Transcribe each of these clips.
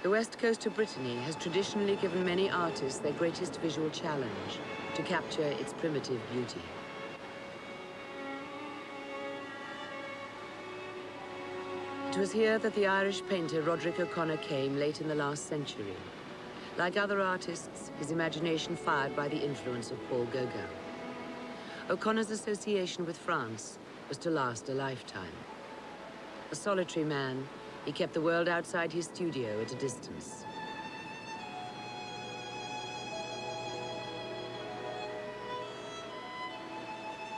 The west coast of Brittany has traditionally given many artists their greatest visual challenge to capture its primitive beauty. It was here that the Irish painter Roderic O'Conor came late in the last century. Like other artists, his imagination fired by the influence of Paul Gauguin. O'Conor's association with France was to last a lifetime. A solitary man, he kept the world outside his studio at a distance.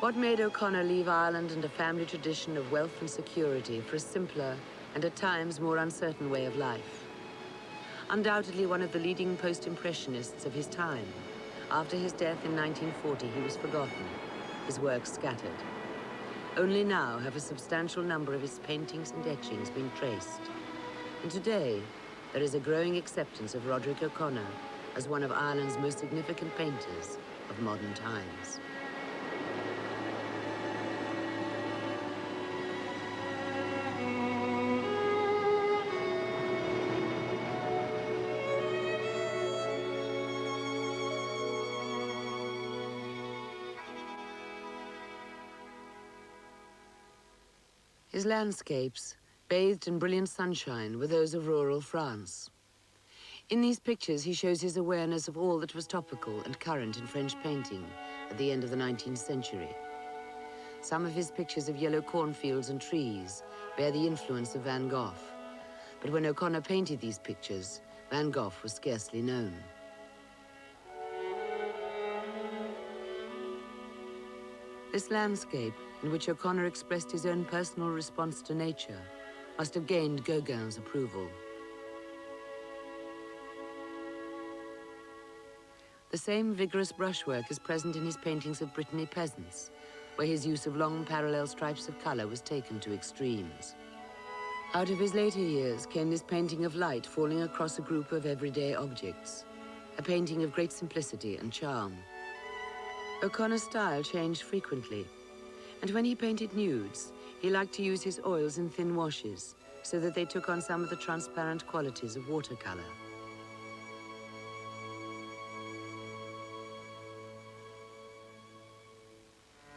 What made O'Conor leave Ireland and a family tradition of wealth and security for a simpler and at times more uncertain way of life? Undoubtedly one of the leading post-impressionists of his time, after his death in 1940 he was forgotten, his work scattered. Only now have a substantial number of his paintings and etchings been traced. And today, there is a growing acceptance of Roderic O'Conor as one of Ireland's most significant painters of modern times. His landscapes, bathed in brilliant sunshine, were those of rural France. In these pictures, he shows his awareness of all that was topical and current in French painting at the end of the 19th century. Some of his pictures of yellow cornfields and trees bear the influence of Van Gogh. But when O'Conor painted these pictures, Van Gogh was scarcely known. This landscape, in which O'Conor expressed his own personal response to nature, must have gained Gauguin's approval. The same vigorous brushwork is present in his paintings of Brittany peasants, where his use of long parallel stripes of color was taken to extremes. Out of his later years came this painting of light falling across a group of everyday objects, a painting of great simplicity and charm. O'Conor's style changed frequently, and when he painted nudes, he liked to use his oils in thin washes so that they took on some of the transparent qualities of watercolor.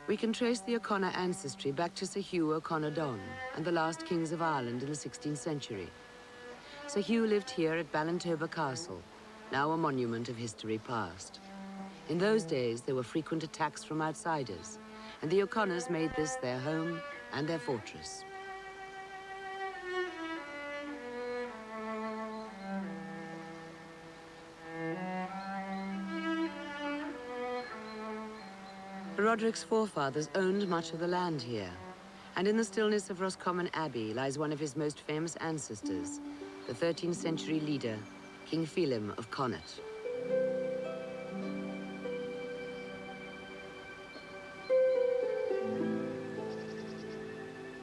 We can trace the O'Conor ancestry back to Sir Hugh O'Conor Donn and the last kings of Ireland in the 16th century. Sir Hugh lived here at Ballintober Castle, now a monument of history past. In those days, there were frequent attacks from outsiders, and the O'Conors made this their home and their fortress. Roderic's forefathers owned much of the land here, and in the stillness of Roscommon Abbey lies one of his most famous ancestors, the 13th century leader, King Phelim of Connaught.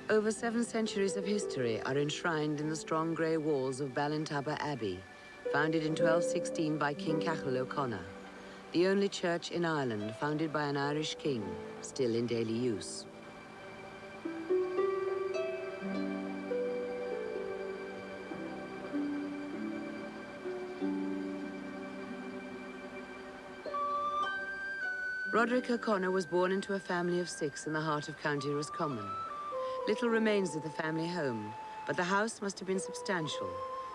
Over 7 centuries of history are enshrined in the strong grey walls of Ballintober Abbey, founded in 1216 by King Cachal O'Conor, the only church in Ireland founded by an Irish king, still in daily use. Roderic O'Conor was born into a family of 6 in the heart of County Roscommon. Little remains of the family home, but the house must have been substantial,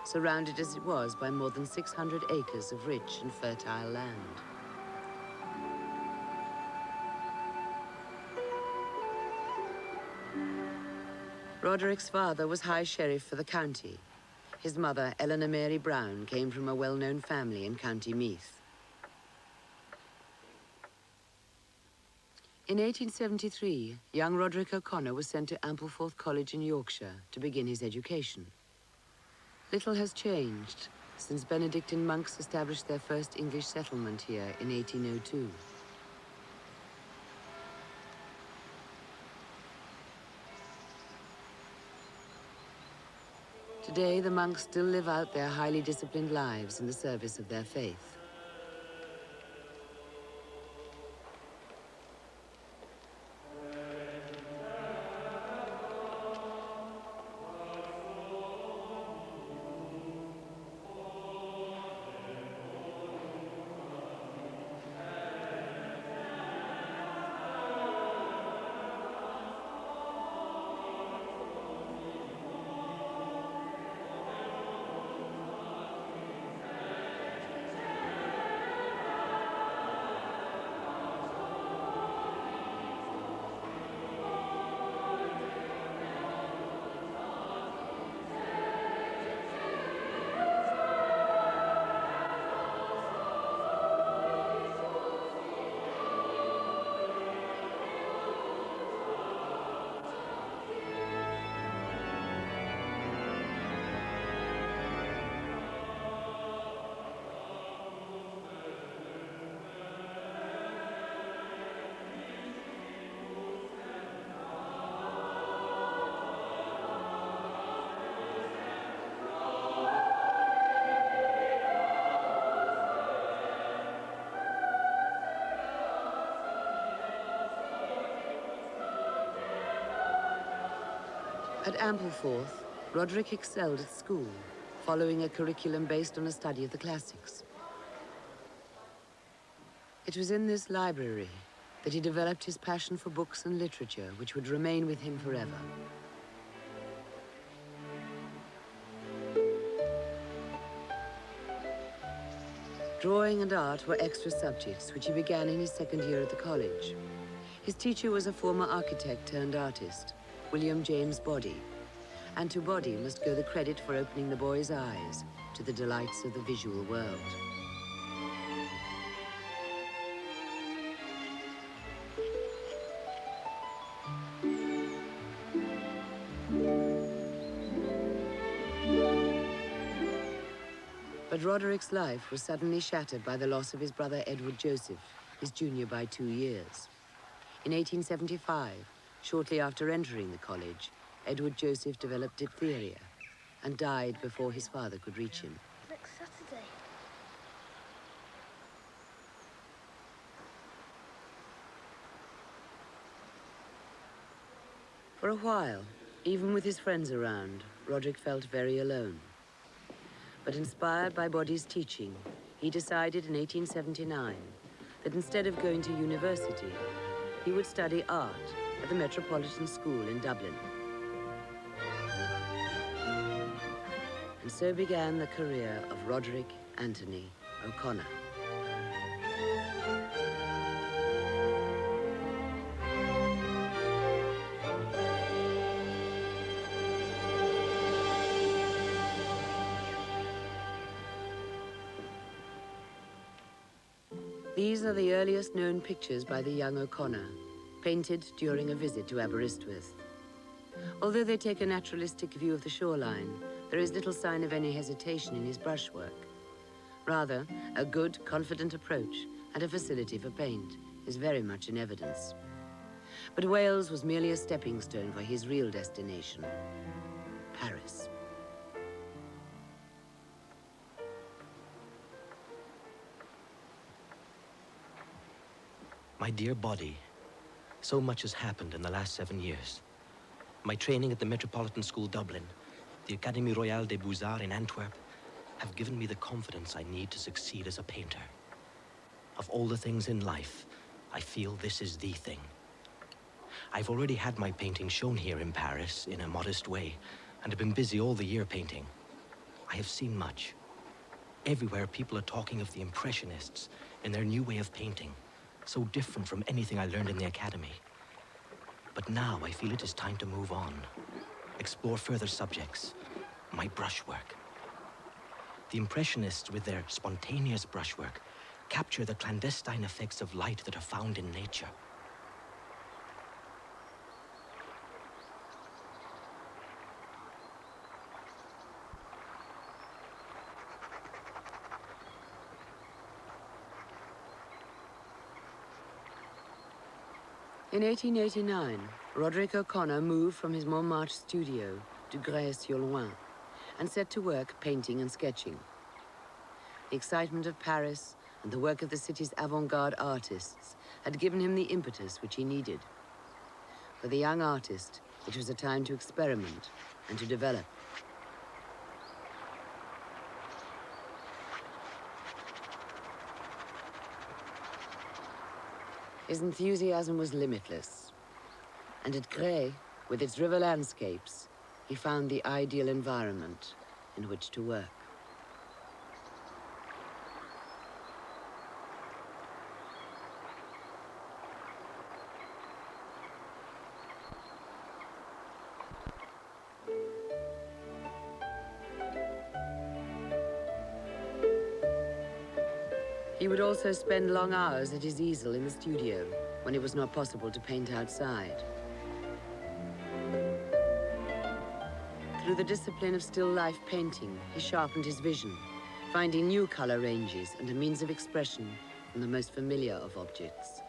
surrounded as it was by more than 600 acres of rich and fertile land. Roderic's father was High Sheriff for the county. His mother, Eleanor Mary Brown, came from a well-known family in County Meath. In 1873, young Roderic O'Conor was sent to Ampleforth College in Yorkshire to begin his education. Little has changed since Benedictine monks established their first English settlement here in 1802. Today, the monks still live out their highly disciplined lives in the service of their faith. At Ampleforth, Roderic excelled at school, following a curriculum based on a study of the classics. It was in this library that he developed his passion for books and literature, which would remain with him forever. Drawing and art were extra subjects, which he began in his second year at the college. His teacher was a former architect turned artist, William James Body, and to Body must go the credit for opening the boy's eyes to the delights of the visual world. But Roderic's life was suddenly shattered by the loss of his brother Edward Joseph, his junior by 2 years. In 1875, shortly after entering the college, Edward Joseph developed diphtheria and died before his father could reach him. Next Saturday. For a while, even with his friends around, Roderic felt very alone. But inspired by Body's teaching, he decided in 1879 that instead of going to university, he would study art at the Metropolitan School in Dublin. And so began the career of Roderic Anthony O'Conor. These are the earliest known pictures by the young O'Conor, painted during a visit to Aberystwyth. Although they take a naturalistic view of the shoreline, there is little sign of any hesitation in his brushwork. Rather, a good, confident approach and a facility for paint is very much in evidence. But Wales was merely a stepping stone for his real destination, Paris. My dear Body, so much has happened in the last 7 years. My training at the Metropolitan School Dublin, the Académie Royale des Beaux-Arts in Antwerp, have given me the confidence I need to succeed as a painter. Of all the things in life, I feel this is the thing. I've already had my painting shown here in Paris in a modest way, and have been busy all the year painting. I have seen much. Everywhere people are talking of the Impressionists and their new way of painting, so different from anything I learned in the academy. But now I feel it is time to move on, explore further subjects, my brushwork. The Impressionists, with their spontaneous brushwork, capture the clandestine effects of light that are found in nature. In 1889, Roderic O'Conor moved from his Montmartre studio to Grès-sur-Loing and set to work painting and sketching. The excitement of Paris and the work of the city's avant-garde artists had given him the impetus which he needed. For the young artist, it was a time to experiment and to develop. His enthusiasm was limitless. And at Grès, with its river landscapes, he found the ideal environment in which to work. He would also spend long hours at his easel in the studio when it was not possible to paint outside. Through the discipline of still life painting, he sharpened his vision, finding new color ranges and a means of expression from the most familiar of objects.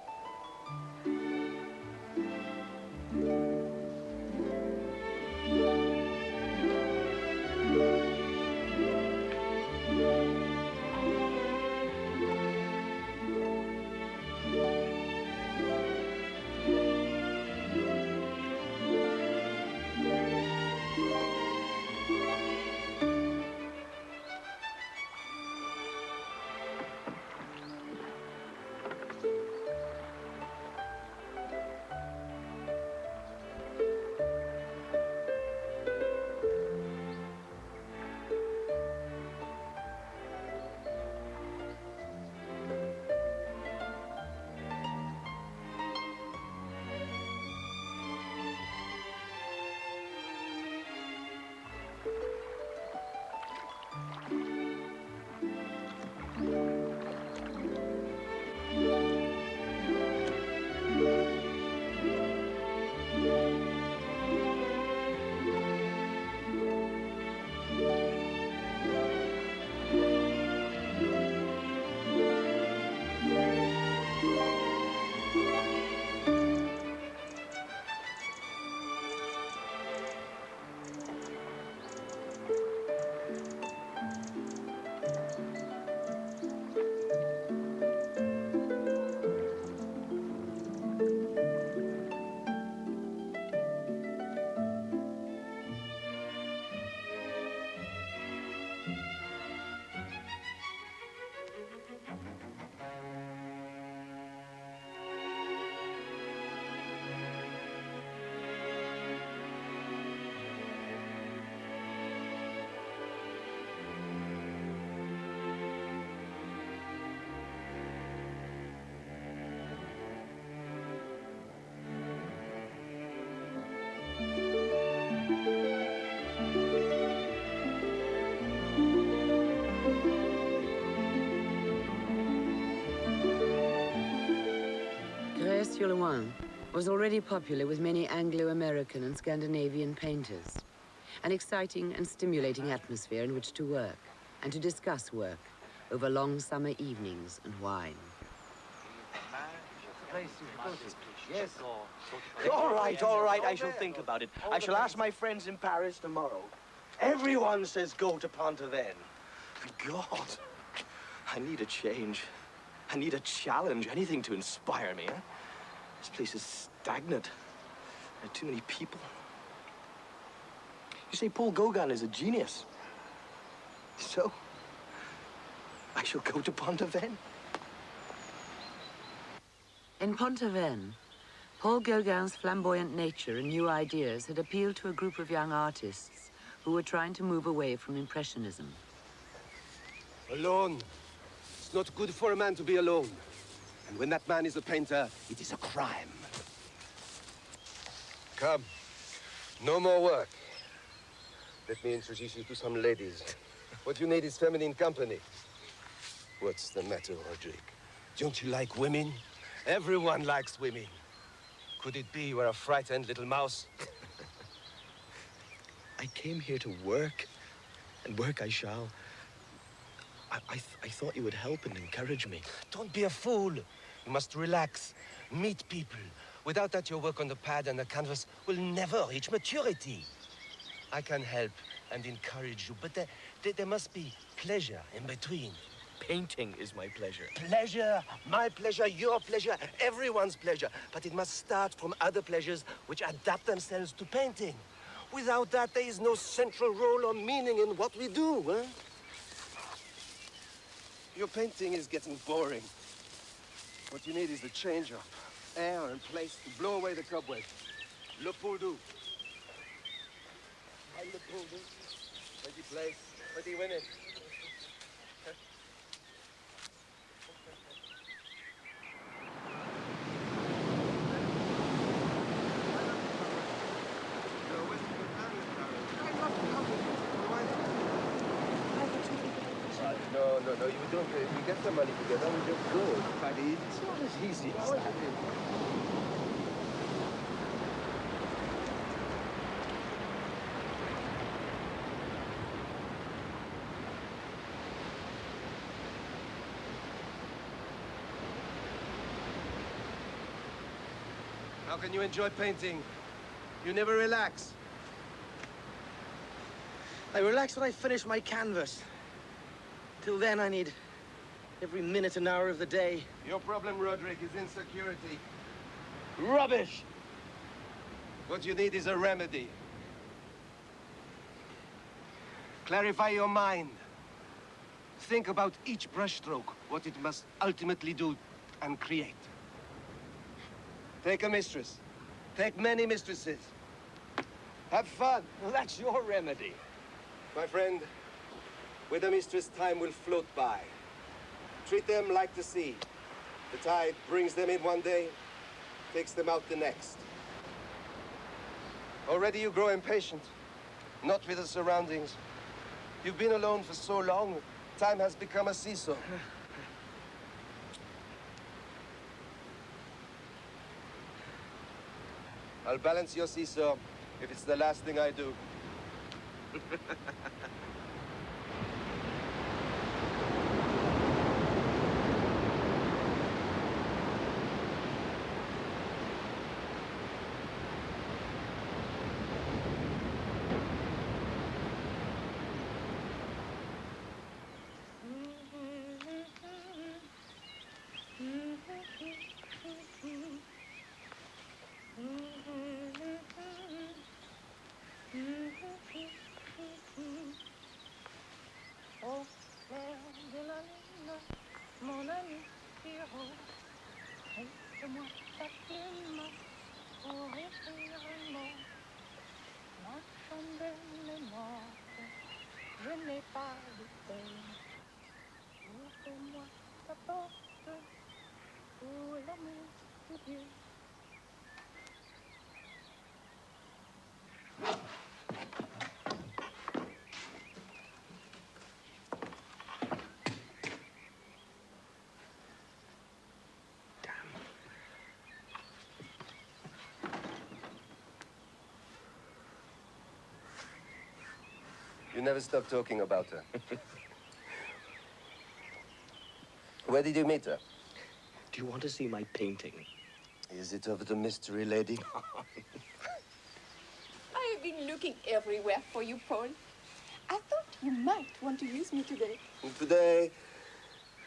Pont-Aven was already popular with many Anglo-American and Scandinavian painters. An exciting and stimulating atmosphere in which to work and to discuss work over long summer evenings and wine. Yes. All right, I shall think about it. I shall ask my friends in Paris tomorrow. Everyone says go to Pont-Aven. God, I need a change. I need a challenge, anything to inspire me. Huh? This place is stagnant. There are too many people. You say Paul Gauguin is a genius. So, I shall go to Pont-Aven. In Pont-Aven, Paul Gauguin's flamboyant nature and new ideas had appealed to a group of young artists who were trying to move away from Impressionism. Alone. It's not good for a man to be alone. And when that man is a painter, it is a crime. Come. No more work. Let me introduce you to some ladies. What you need is feminine company. What's the matter, Roderic? Don't you like women? Everyone likes women. Could it be you are a frightened little mouse? I came here to work, and work I shall. I thought you would help and encourage me. Don't be a fool. You must relax, meet people. Without that, your work on the pad and the canvas will never reach maturity. I can help and encourage you, but there must be pleasure in between. Painting is my pleasure. Pleasure, my pleasure, your pleasure, everyone's pleasure. But it must start from other pleasures which adapt themselves to painting. Without that, there is no central role or meaning in what we do, huh? Your painting is getting boring. What you need is the change-up. Air and place to blow away the cobwebs. Le Poudou. I'm Le Poudou. Ready place, ready win it. No, you don't. If we get the money together, we just go. Buddy, it's not as easy as that. How can you enjoy painting? You never relax. I relax when I finish my canvas. Till then, I need every minute and hour of the day. Your problem, Roderic, is insecurity. Rubbish! What you need is a remedy. Clarify your mind. Think about each brushstroke, what it must ultimately do and create. Take a mistress. Take many mistresses. Have fun. Well, that's your remedy. My friend, with a mistress, time will float by. Treat them like the sea. The tide brings them in one day, takes them out the next. Already you grow impatient, not with the surroundings. You've been alone for so long, time has become a seesaw. I'll balance your seesaw if it's the last thing I do. Au clair de la lune, mon ami Pierrot, prête-moi ta plume pour écrire un mot. Ma chandelle est morte, je n'ai pas de peine. Ouvre-moi ta porte pour l'amour de Dieu. You never stop talking about her. Where did you meet her? Do you want to see my painting? Is it of the mystery lady? I have been looking everywhere for you, Paul. I thought you might want to use me today.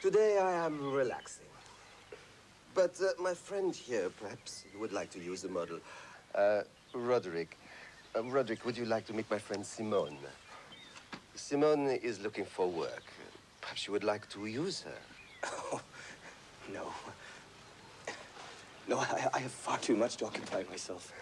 Today I am relaxing. But my friend here, perhaps you would like to use the model. Roderic. Roderic, would you like to meet my friend Simone? Simone is looking for work. Perhaps you would like to use her. Oh, no. No, I have far too much to occupy myself.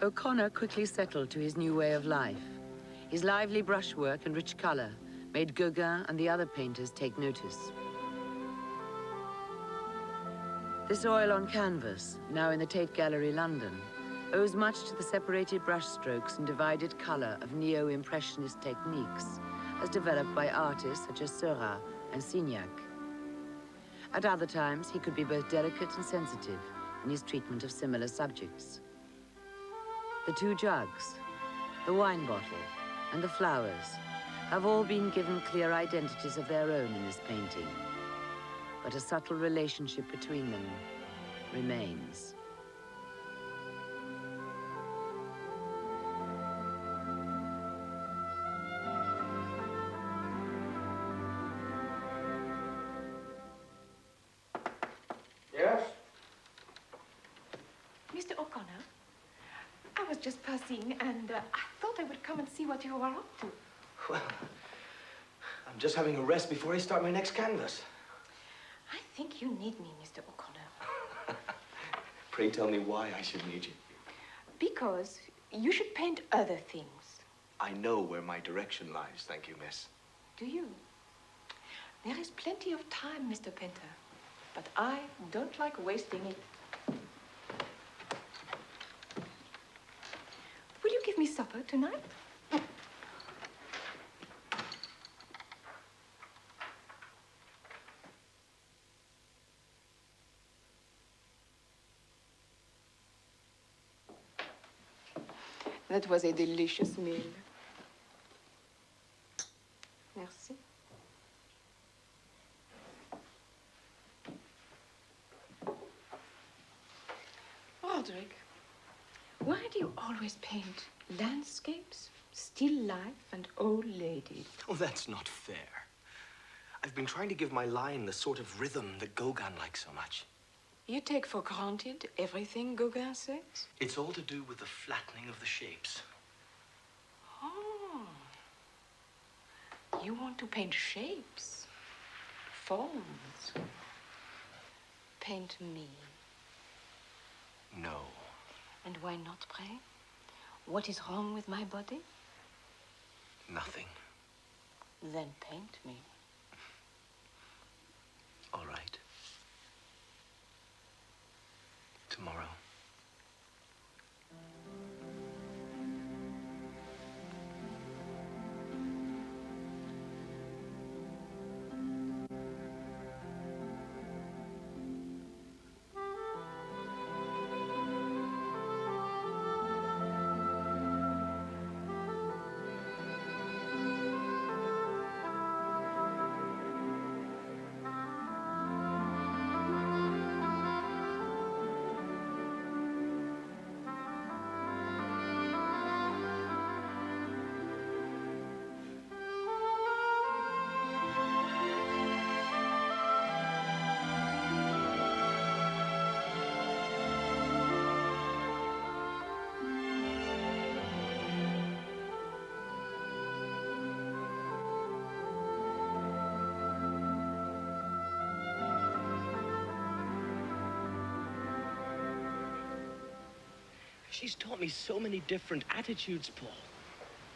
O'Conor quickly settled to his new way of life. His lively brushwork and rich color made Gauguin and the other painters take notice. This oil on canvas, now in the Tate Gallery, London, owes much to the separated brushstrokes and divided color of neo-impressionist techniques, as developed by artists such as Seurat and Signac. At other times, he could be both delicate and sensitive in his treatment of similar subjects. The two jugs, the wine bottle, and the flowers have all been given clear identities of their own in this painting, but a subtle relationship between them remains. Yes? Mr. O'Connor, I was just passing and I thought I would come and see what you are up to. Well, I'm just having a rest before I start my next canvas. I think you need me, Mr. O'Connor. Pray tell me why I should need you. Because you should paint other things. I know where my direction lies, thank you, miss. Do you? There is plenty of time, Mr. Painter, but I don't like wasting it. Will you give me supper tonight? That was a delicious meal. Merci. Roderic, why do you always paint landscapes, still life, and old ladies? Oh, that's not fair. I've been trying to give my line the sort of rhythm that Gauguin likes so much. You take for granted everything Gauguin says? It's all to do with the flattening of the shapes. Oh. You want to paint shapes, forms. Paint me. No. And why not, pray? What is wrong with my body? Nothing. Then paint me. All right. Tomorrow. She's taught me so many different attitudes, Paul.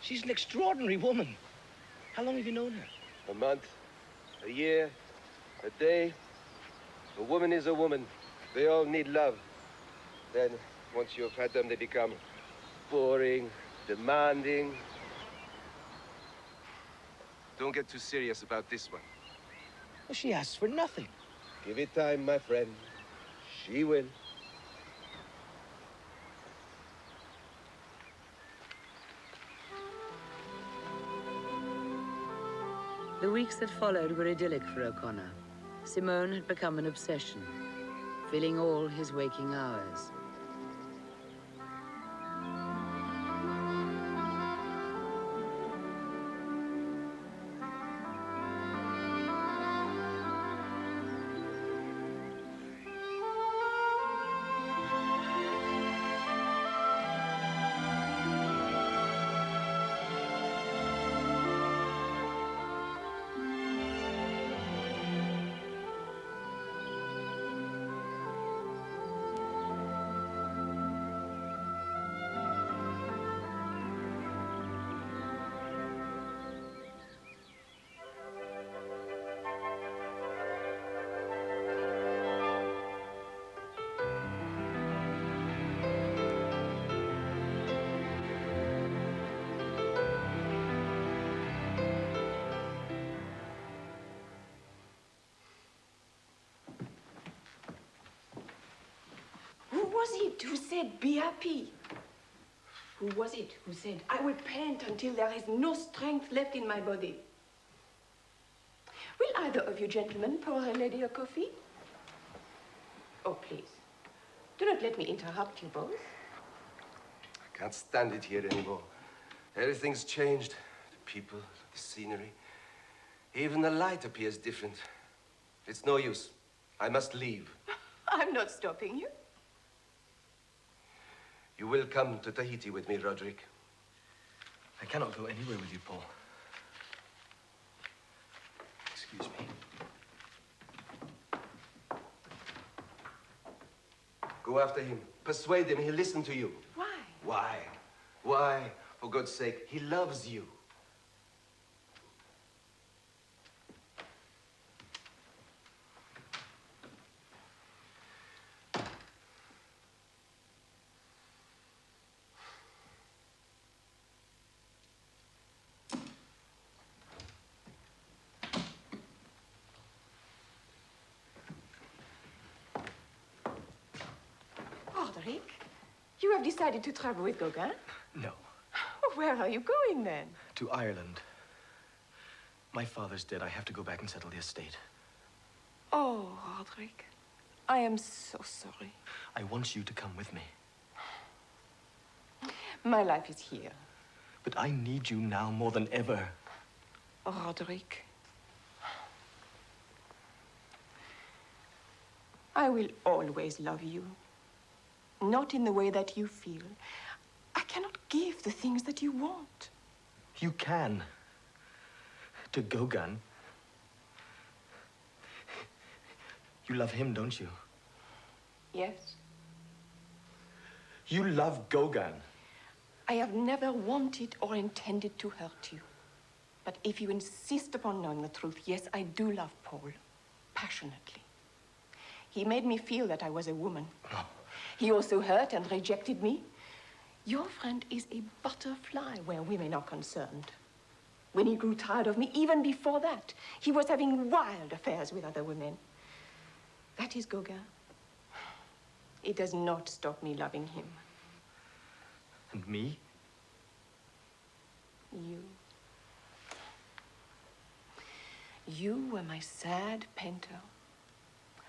She's an extraordinary woman. How long have you known her? A month, a year, a day. A woman is a woman. They all need love. Then, once you've had them, they become boring, demanding. Don't get too serious about this one. Well, she asks for nothing. Give it time, my friend. She will. The weeks that followed were idyllic for O'Conor. Simone had become an obsession, filling all his waking hours. Who was it who said, be happy? Who was it who said, I will paint until there is no strength left in my body? Will either of you gentlemen pour a lady a coffee? Oh, please. Do not let me interrupt you both. I can't stand it here anymore. Everything's changed. The people, the scenery. Even the light appears different. It's no use. I must leave. I'm not stopping you. You will come to Tahiti with me, Roderic. I cannot go anywhere with you, Paul. Excuse me. Go after him. Persuade him he'll listen to you. Why? Why? Why? For God's sake, he loves you. Roderic, you have decided to travel with Gauguin? No. Where are you going then? To Ireland. My father's dead. I have to go back and settle the estate. Oh, Roderic, I am so sorry. I want you to come with me. My life is here. But I need you now more than ever. Roderic, I will always love you. Not in the way that you feel. I cannot give the things that you want. You can. To Gauguin. You love him, don't you? Yes. You love Gauguin. I have never wanted or intended to hurt you. But if you insist upon knowing the truth, yes, I do love Paul. Passionately. He made me feel that I was a woman. No. He also hurt and rejected me. Your friend is a butterfly where women are concerned. When he grew tired of me, even before that, he was having wild affairs with other women. That is Gauguin. It does not stop me loving him. And me? You. You were my sad painter,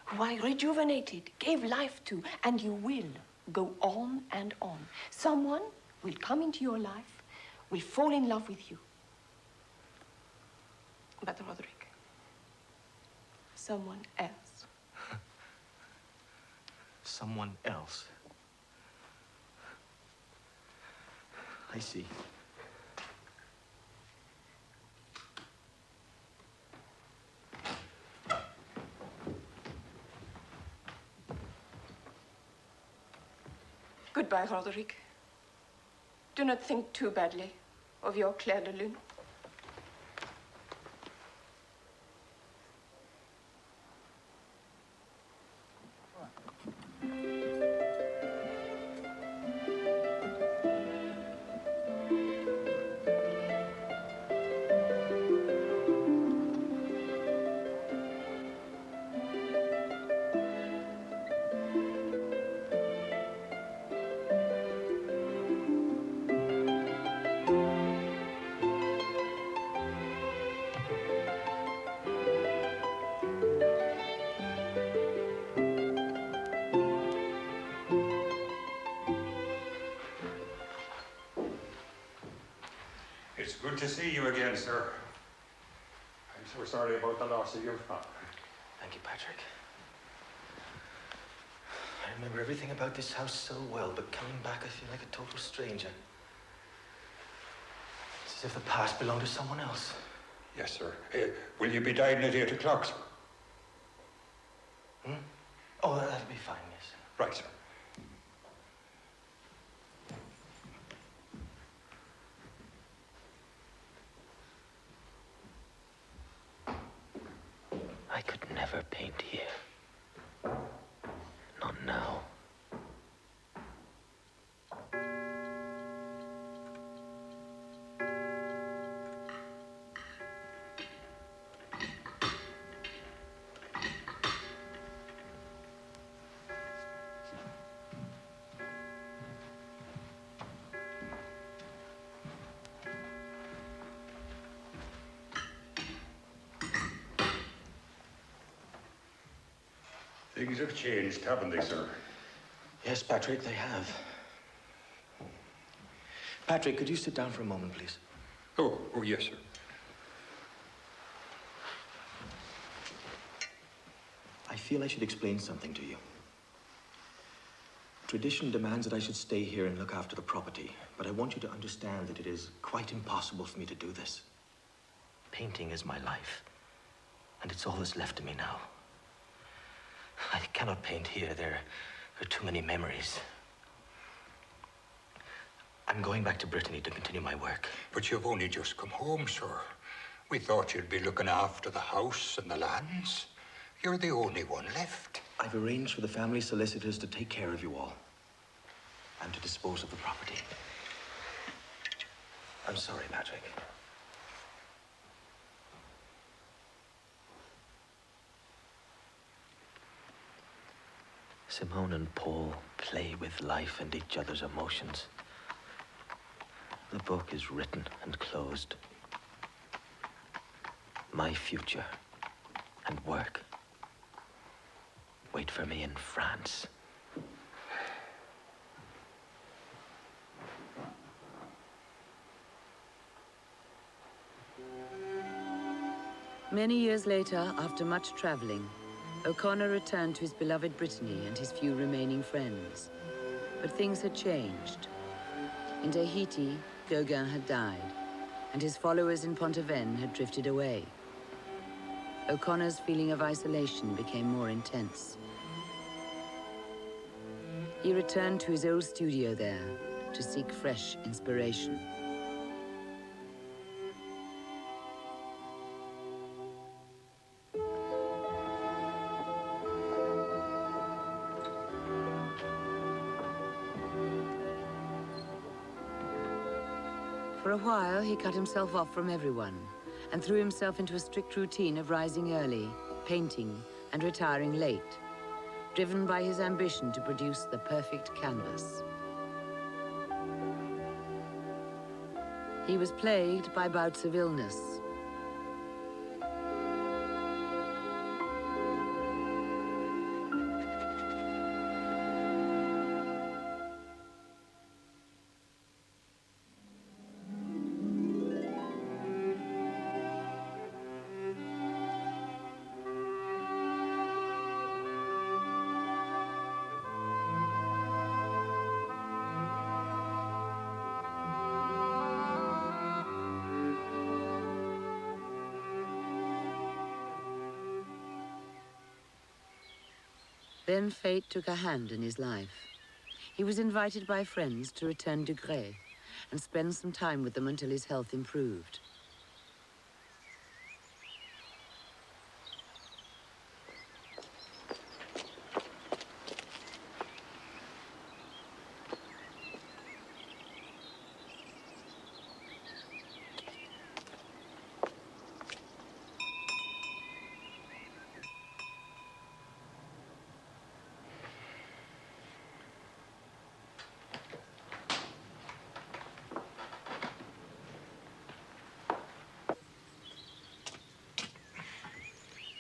who I rejuvenated, gave life to, and you will go on and on. Someone will come into your life, will fall in love with you. But Roderic, someone else. Someone else. I see. Goodbye, Roderic. Do not think too badly of your Claire de Lune. Good to see you again, sir. I'm so sorry about the loss of your father. Thank you, Patrick. I remember everything about this house so well, but coming back, I feel like a total stranger. It's as if the past belonged to someone else. Yes, sir. Will you be dining at 8 o'clock, sir? Oh, that'll be fine, yes. Right, sir. I could never paint here. Not now. Things have changed, haven't they, sir? Yes, Patrick, they have. Patrick, could you sit down for a moment, please? Oh, yes, sir. I feel I should explain something to you. Tradition demands that I should stay here and look after the property, but I want you to understand that it is quite impossible for me to do this. Painting is my life, and it's all that's left to me now. I cannot paint here. There are too many memories. I'm going back to Brittany to continue my work. But you've only just come home, sir. We thought you'd be looking after the house and the lands. You're the only one left. I've arranged for the family solicitors to take care of you all and to dispose of the property. I'm sorry, Patrick. Simone and Paul play with life and each other's emotions. The book is written and closed. My future and work wait for me in France. Many years later, after much traveling, O'Conor returned to his beloved Brittany and his few remaining friends. But things had changed. In Tahiti, Gauguin had died, and his followers in Pont-Aven had drifted away. O'Connor's feeling of isolation became more intense. He returned to his old studio there to seek fresh inspiration. For a while, he cut himself off from everyone and threw himself into a strict routine of rising early, painting, and retiring late, driven by his ambition to produce the perfect canvas. He was plagued by bouts of illness. Then fate took a hand in his life. He was invited by friends to return to Grès and spend some time with them until his health improved.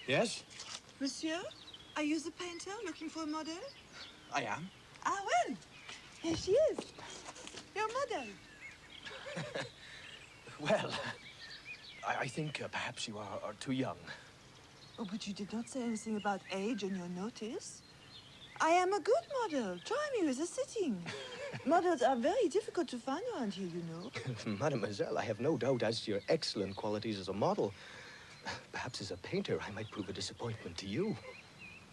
Yes, Monsieur, are you the painter looking for a model? I am. Ah, well, here she is. Your model. Well, I think perhaps you are too young. Oh, but you did not say anything about age on your notice. I am a good model. Try me with a sitting. Models are very difficult to find around here, you know. Mademoiselle, I have no doubt as to your excellent qualities as a model. Perhaps as a painter, I might prove a disappointment to you.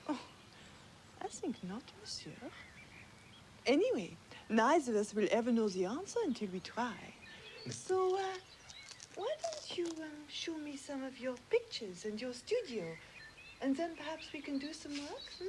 Oh, I think not, monsieur. Anyway, neither of us will ever know the answer until we try. So, why don't you show me some of your pictures and your studio, and then perhaps we can do some work, hmm?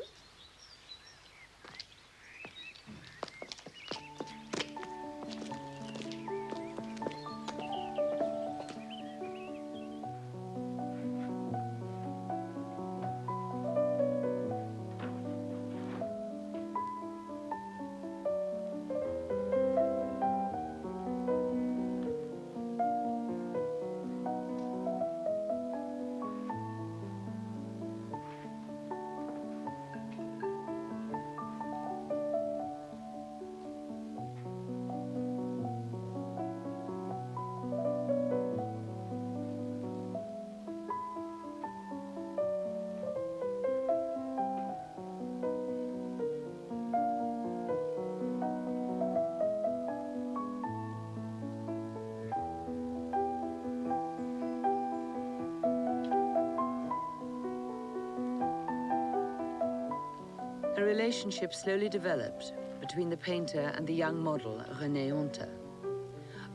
A relationship slowly developed between the painter and the young model, Renee.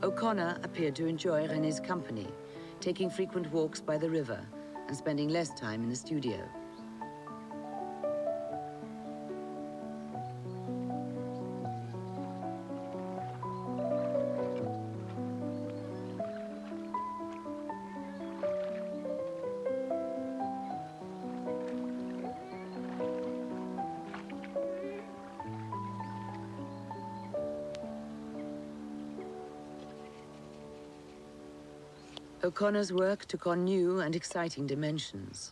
O'Conor appeared to enjoy Renee's company, taking frequent walks by the river and spending less time in the studio. O'Connor's work took on new and exciting dimensions.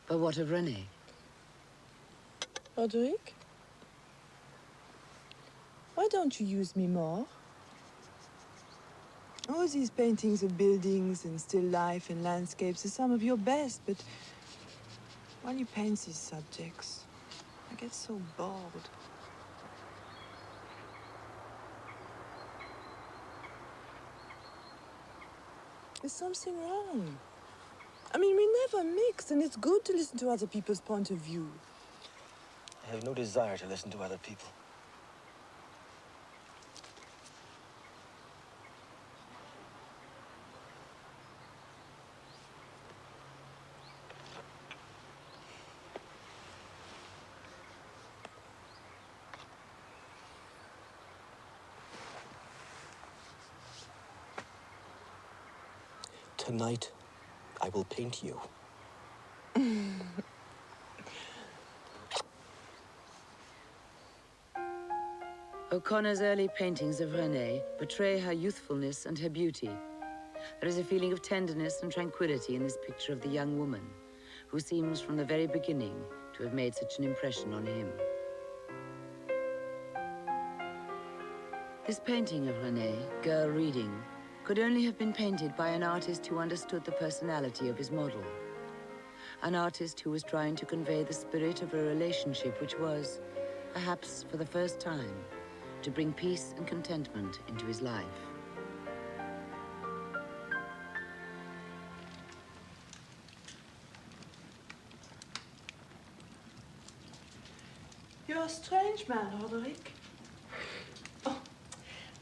But what of Renee? Roderic? Why don't you use me more? All these paintings of buildings and still life and landscapes are some of your best, but when you paint these subjects, I get so bored. There's something wrong. I mean, we never mix, and it's good to listen to other people's point of view. I have no desire to listen to other people. Tonight, I will paint you. O'Connor's early paintings of Renee portray her youthfulness and her beauty. There is a feeling of tenderness and tranquility in this picture of the young woman, who seems from the very beginning to have made such an impression on him. This painting of Renee, Girl Reading, could only have been painted by an artist who understood the personality of his model. An artist who was trying to convey the spirit of a relationship which was, perhaps for the first time, to bring peace and contentment into his life. You're a strange man, Roderic. Oh,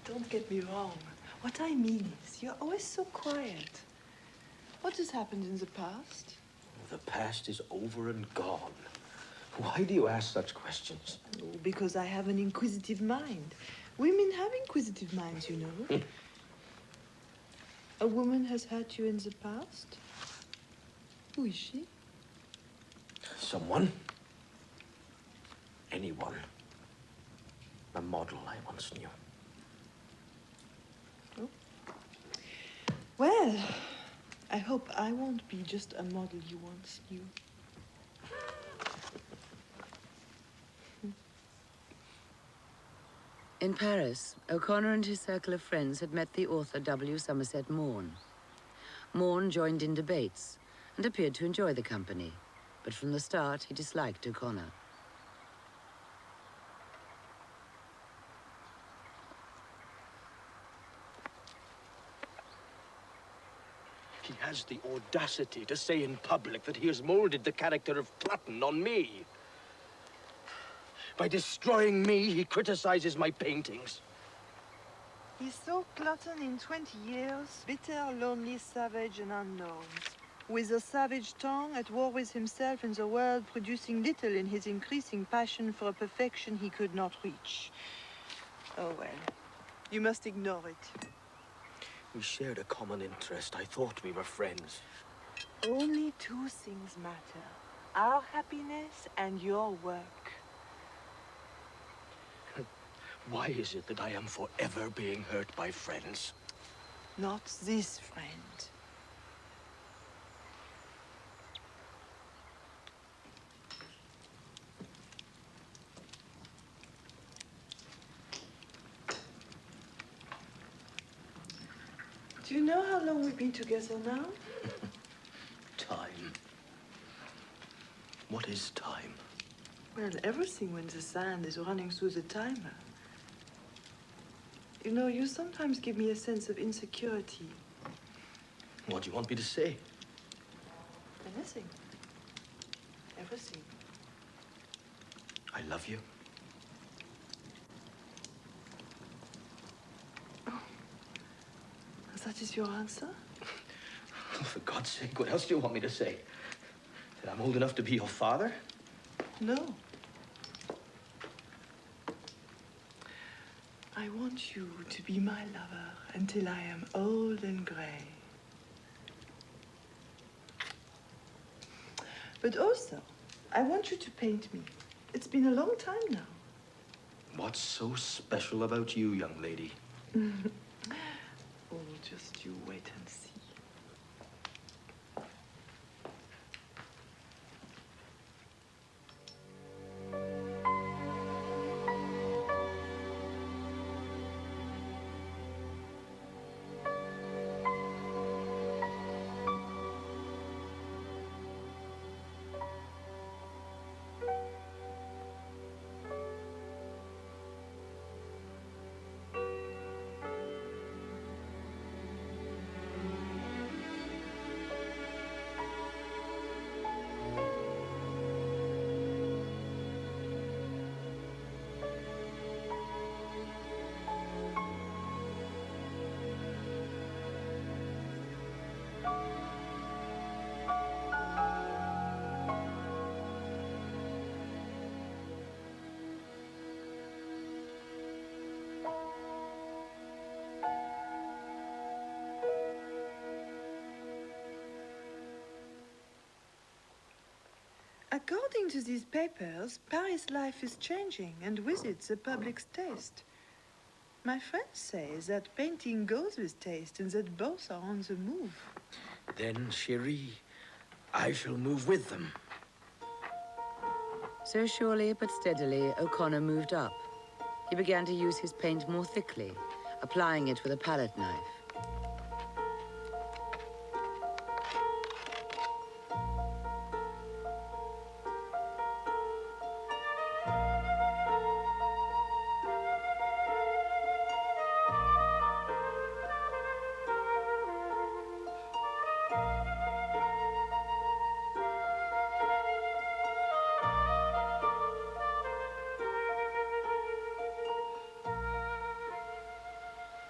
don't get me wrong. What I mean is, you're always so quiet. What has happened in the past? The past is over and gone. Why do you ask such questions? Oh, because I have an inquisitive mind. Women have inquisitive minds, you know. A woman has hurt you in the past? Who is she? Someone. Anyone. A model I once knew. Oh. Well, I hope I won't be just a model you once knew. In Paris, O'Conor and his circle of friends had met the author W. Somerset Maugham. Maugham joined in debates and appeared to enjoy the company, but from the start he disliked O'Conor. He has the audacity to say in public that he has molded the character of Platon on me. By destroying me, he criticizes my paintings. He saw Platon in 20 years, bitter, lonely, savage, and unknown, with a savage tongue, at war with himself and the world, producing little in his increasing passion for a perfection he could not reach. Oh well, you must ignore it. We shared a common interest. I thought we were friends. Only two things matter: our happiness and your work. Why is it that I am forever being hurt by friends? Not this friend. Do you know how long we've been together now? Time. What is time? Well, everything when the sand is running through the timer. You know, you sometimes give me a sense of insecurity. What do you want me to say? Anything. Everything. I love you. That is your answer? Oh, for God's sake, what else do you want me to say? That I'm old enough to be your father? No. I want you to be my lover until I am old and gray. But also, I want you to paint me. It's been a long time now. What's so special about you, young lady? Oh, just you wait and see. According to these papers, Paris life is changing, and with it the public's taste. My friends say that painting goes with taste and that both are on the move. Then, chérie, I shall move with them. So surely but steadily, O'Conor moved up. He began to use his paint more thickly, applying it with a palette knife.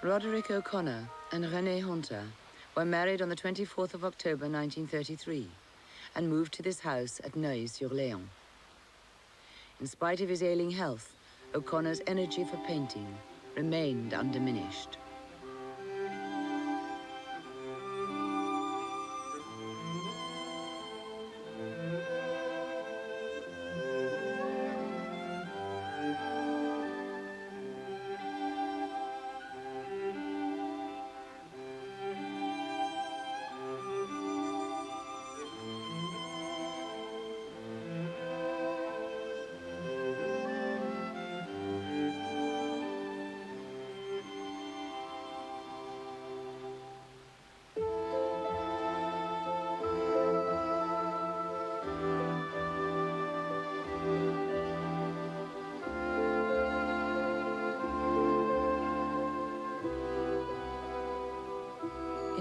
Roderic O'Conor and Renee were married on the 24th of October 1933 and moved to this house at Neuilly-sur-Léon. In spite of his ailing health, O'Connor's energy for painting remained undiminished.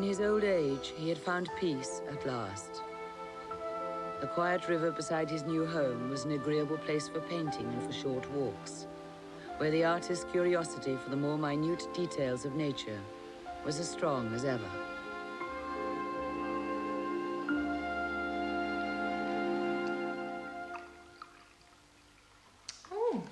his old age, he had found peace at last. The quiet river beside his new home was an agreeable place for painting and for short walks, where the artist's curiosity for the more minute details of nature was as strong as ever. Oh,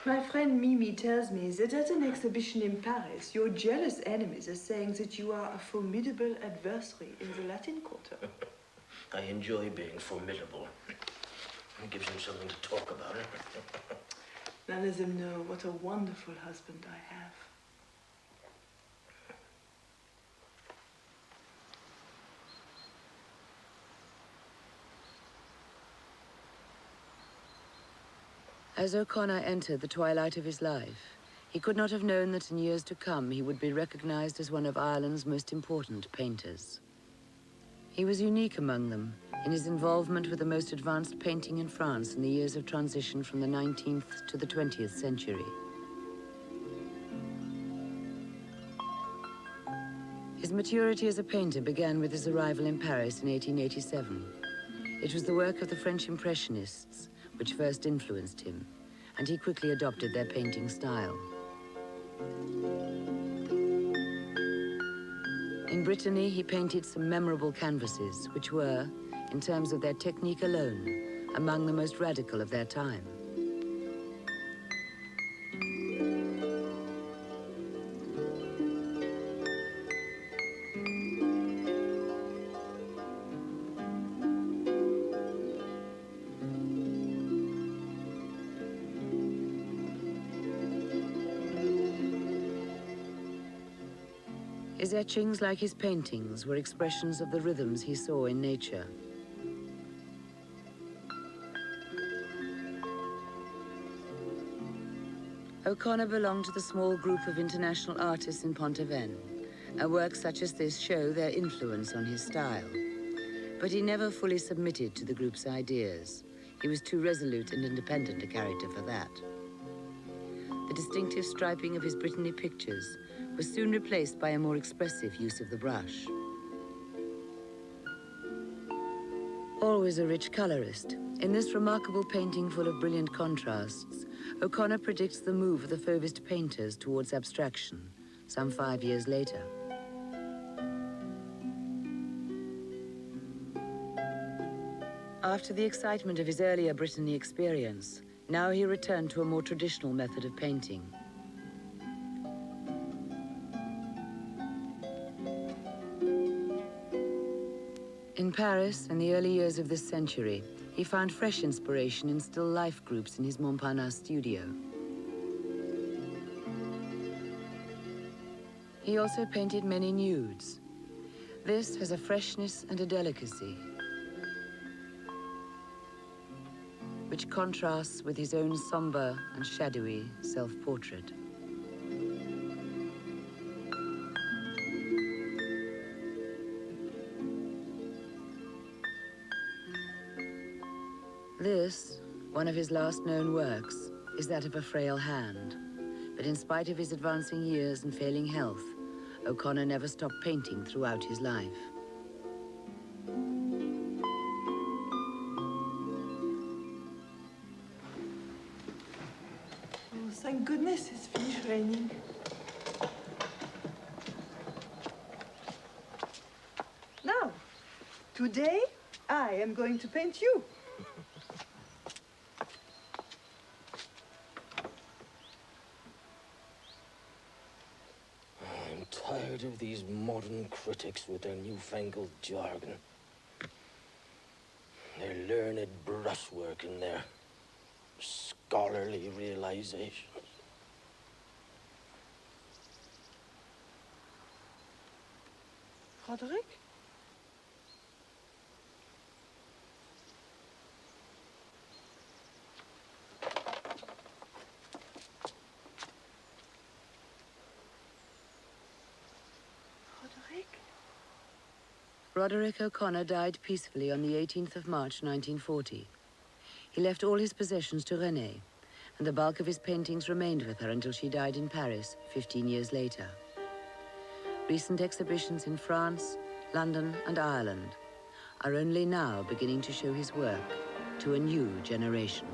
my friend Mimi tells me that at an exhibition in Paris, your jealous enemies are saying that you are a formidable adversary in the Latin Quarter. I enjoy being formidable. It gives them something to talk about. None of them know what a wonderful husband I have. As O'Conor entered the twilight of his life, he could not have known that in years to come he would be recognized as one of Ireland's most important painters. He was unique among them in his involvement with the most advanced painting in France in the years of transition from the 19th to the 20th century. His maturity as a painter began with his arrival in Paris in 1887. It was the work of the French Impressionists which first influenced him, and he quickly adopted their painting style. In Brittany, he painted some memorable canvases, which were, in terms of their technique alone, among the most radical of their time. His etchings, like his paintings, were expressions of the rhythms he saw in nature. O'Conor belonged to the small group of international artists in Pont-Aven, and works such as this show their influence on his style. But he never fully submitted to the group's ideas. He was too resolute and independent a character for that. The distinctive striping of his Brittany pictures was soon replaced by a more expressive use of the brush. Always a rich colorist, in this remarkable painting full of brilliant contrasts, O'Conor predicts the move of the Fauvist painters towards abstraction, some 5 years later. After the excitement of his earlier Brittany experience, now he returned to a more traditional method of painting. In Paris, in the early years of this century, he found fresh inspiration in still life groups in his Montparnasse studio. He also painted many nudes. This has a freshness and a delicacy, which contrasts with his own somber and shadowy self-portrait. This, one of his last known works, is that of a frail hand. But in spite of his advancing years and failing health, O'Conor never stopped painting throughout his life. Oh, thank goodness it's finished raining. Now, today, I am going to paint you. I'm tired of these modern critics with their newfangled jargon. Their learned brushwork and their scholarly realizations. Roderic? Roderic O'Conor died peacefully on the 18th of March, 1940. He left all his possessions to Renee, and the bulk of his paintings remained with her until she died in Paris 15 years later. Recent exhibitions in France, London, and Ireland are only now beginning to show his work to a new generation.